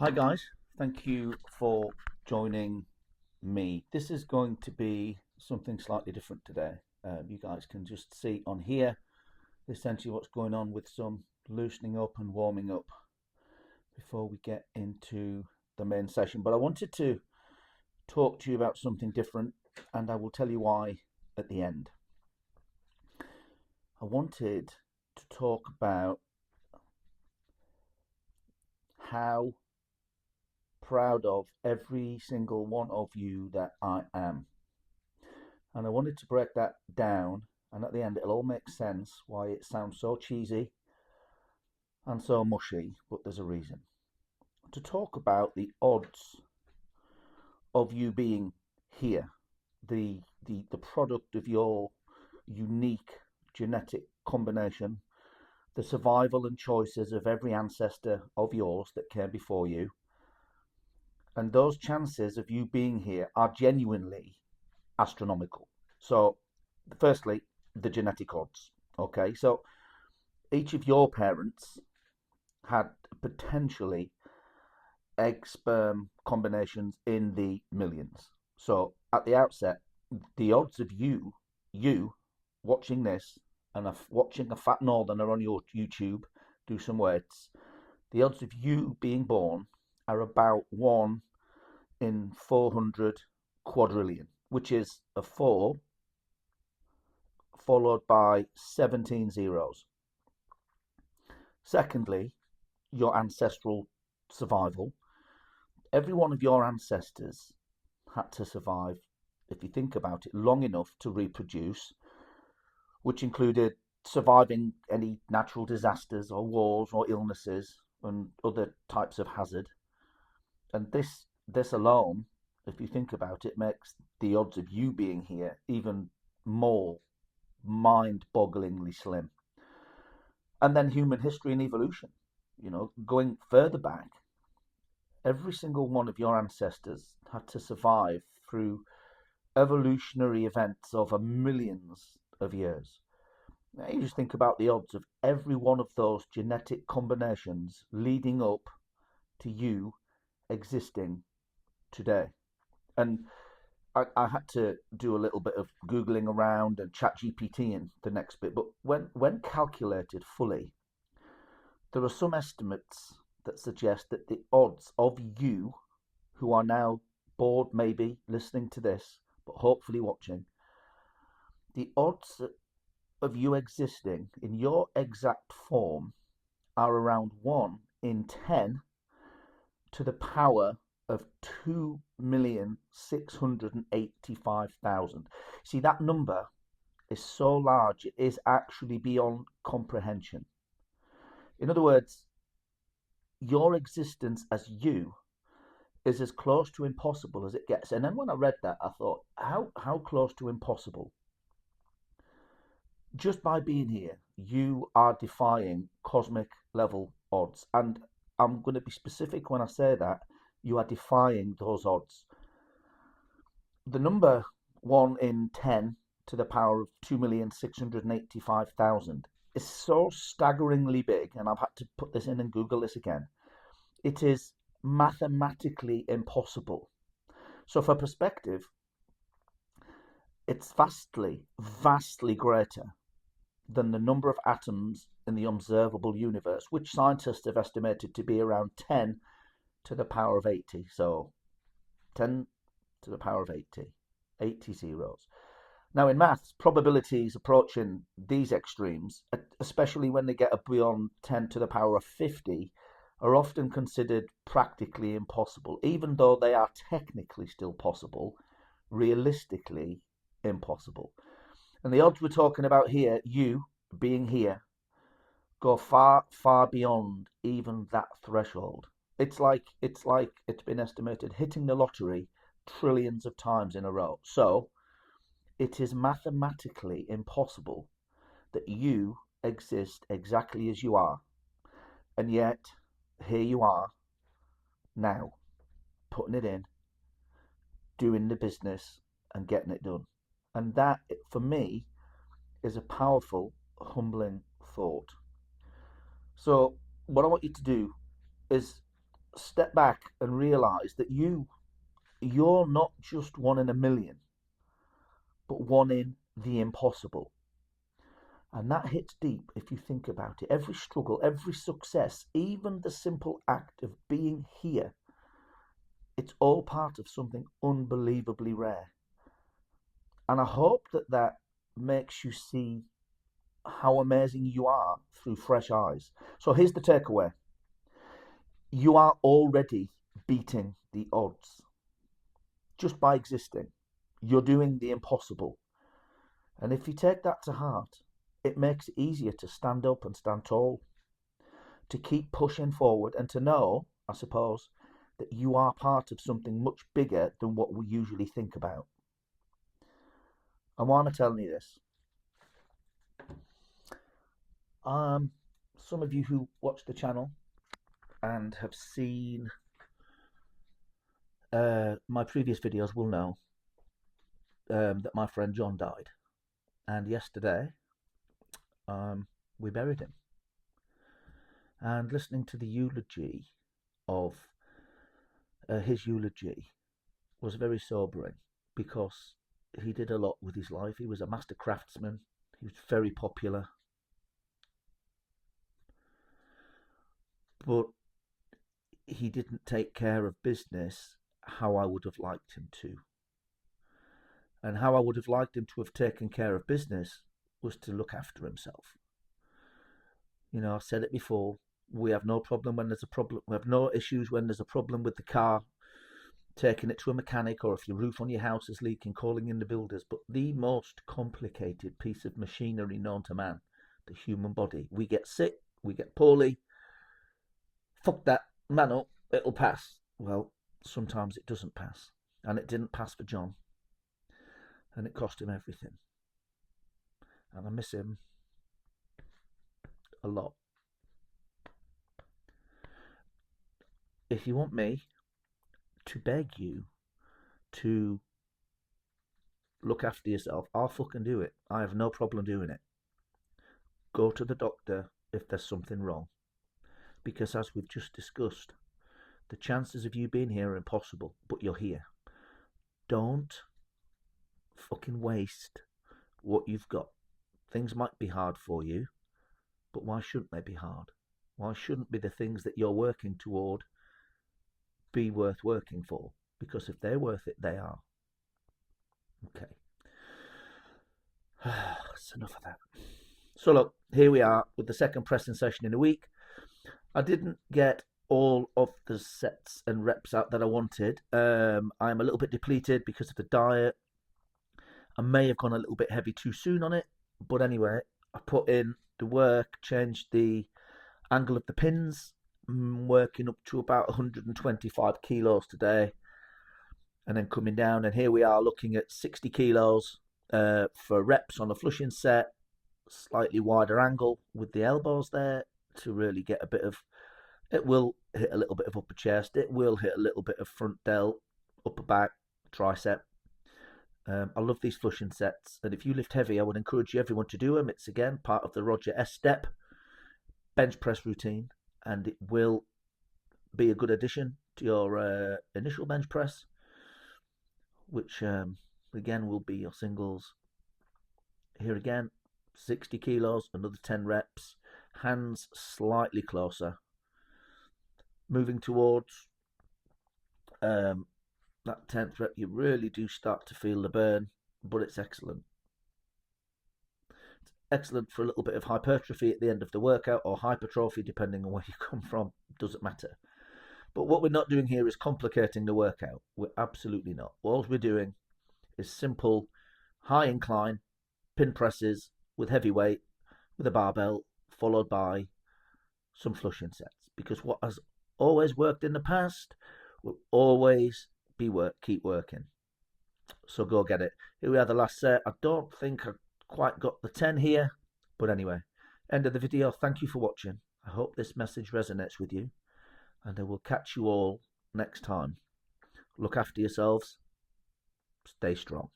Hi guys, thank you for joining me. This is going to be something slightly different today. You guys can just see on here essentially what's going on with some loosening up and warming up before we get into the main session. But I wanted to talk to you about something different, and I will tell you why at the end. I wanted to talk about how proud of every single one of you that I am. And I wanted to break that down, and at the end, it'll all make sense why it sounds so cheesy and so mushy, but there's a reason. To talk about the odds of you being here, the product of your unique genetic combination, the survival and choices of every ancestor of yours that came before you, and those chances of you being here are genuinely astronomical. So, firstly, the genetic odds. Okay, so each of your parents had potentially egg sperm combinations in the millions. So, at the outset, the odds of you watching this and watching a fat northerner on your YouTube do some weights, the odds of you being born are about 1 in 400 quadrillion, which is a 4 followed by 17 zeros. Secondly, your ancestral survival. Every one of your ancestors had to survive, if you think about it, long enough to reproduce, which included surviving any natural disasters or wars or illnesses and other types of hazard. And this alone, if you think about it, makes the odds of you being here even more mind-bogglingly slim. And then human history and evolution, going further back, every single one of your ancestors had to survive through evolutionary events over millions of years. Now you just think about the odds of every one of those genetic combinations leading up to you existing today. And I had to do a little bit of Googling around and chat GPT in the next bit, but when calculated fully, there are some estimates that suggest that the odds of you, who are now bored maybe listening to this, but hopefully watching, the odds of you existing in your exact form are around 1 in 10 to the power of 2,685,000. See, that number is so large, it is actually beyond comprehension. In other words, your existence as you is as close to impossible as it gets. And then when I read that, I thought, how close to impossible? Just by being here, you are defying cosmic level odds. And I'm going to be specific when I say that. You are defying those odds. The number 1 in 10 to the power of 2,685,000 is so staggeringly big, and I've had to put this in and Google this again. It is mathematically impossible. So, for perspective, it's vastly, vastly greater than the number of atoms in the observable universe, which scientists have estimated to be around 10 to the power of 80. So 10 to the power of 80, 80 zeros. Now, in maths, probabilities approaching these extremes, especially when they get beyond 10 to the power of 50, are often considered practically impossible. Even though they are technically still possible, realistically impossible. And the odds we're talking about here, you being here, go far, far beyond even that threshold. It's like it's been estimated hitting the lottery trillions of times in a row. So it is mathematically impossible that you exist exactly as you are. And yet, here you are, now, putting it in, doing the business, and getting it done. And that, for me, is a powerful, humbling thought. So, what I want you to do is step back and realize that you're not just one in a million, but one in the impossible. And that hits deep if you think about it. Every struggle, every success, even the simple act of being here, it's all part of something unbelievably rare. And I hope that that makes you see how amazing you are through fresh eyes. So here's the takeaway: you are already beating the odds just by existing. You're doing the impossible. And if you take that to heart, it makes it easier to stand up and stand tall, to keep pushing forward, and to know, I suppose, that you are part of something much bigger than what we usually think about. And why am I telling you this? Some of you who watch the channel and have seen my previous videos will know that my friend John died. And yesterday, we buried him. And listening to the eulogy of his eulogy was very sobering, because he did a lot with his life. He was a master craftsman. He was very popular. But he didn't take care of business how I would have liked him to. And how I would have liked him to have taken care of business was to look after himself. You know, I've said it before, we have no problem when there's a problem. We have no issues when there's a problem with the car, taking it to a mechanic, or if your roof on your house is leaking, calling in the builders. But the most complicated piece of machinery known to man, the human body. We get sick, we get poorly. Fuck that, man up, it'll pass. Well, sometimes it doesn't pass. And it didn't pass for John. And it cost him everything. And I miss him a lot. If you want me to beg you to look after yourself, I'll fucking do it. I have no problem doing it. Go to the doctor if there's something wrong. Because as we've just discussed, the chances of you being here are impossible, but you're here. Don't fucking waste what you've got. Things might be hard for you, but why shouldn't they be hard? Why shouldn't be the things that you're working toward be worth working for? Because if they're worth it, they are. Okay. That's enough of that. So look, here we are with the second pressing session in a week. I didn't get all of the sets and reps out that I wanted. I'm a little bit depleted because of the diet. I may have gone a little bit heavy too soon on it, but anyway, I put in the work, changed the angle of the pins, working up to about 125 kilos today, and then coming down, and here we are looking at 60 kilos for reps on a flushing set, slightly wider angle with the elbows there to really get a bit of, it will hit a little bit of upper chest, it will hit a little bit of front delt, upper back, tricep. I love these flushing sets, and if you lift heavy, I would encourage everyone to do them. It's again part of the Roger Estep bench press routine, and it will be a good addition to your initial bench press, which again will be your singles. Here again, 60 kilos, another 10 reps, hands slightly closer, moving towards that 10th rep. You really do start to feel the burn, but it's excellent. It's excellent for a little bit of hypertrophy at the end of the workout, or hypertrophy depending on where you come from, doesn't matter. But what we're not doing here is complicating the workout. We're absolutely not. All we're doing is simple high incline pin presses with heavy weight with a barbell, followed by some flushing sets, because what has always worked in the past will always be keep working. So go get it. Here we are, the last set. I don't think I quite got the 10 here, but anyway, end of the video. Thank you for watching. I hope this message resonates with you, and I will catch you all next time. Look after yourselves. Stay strong.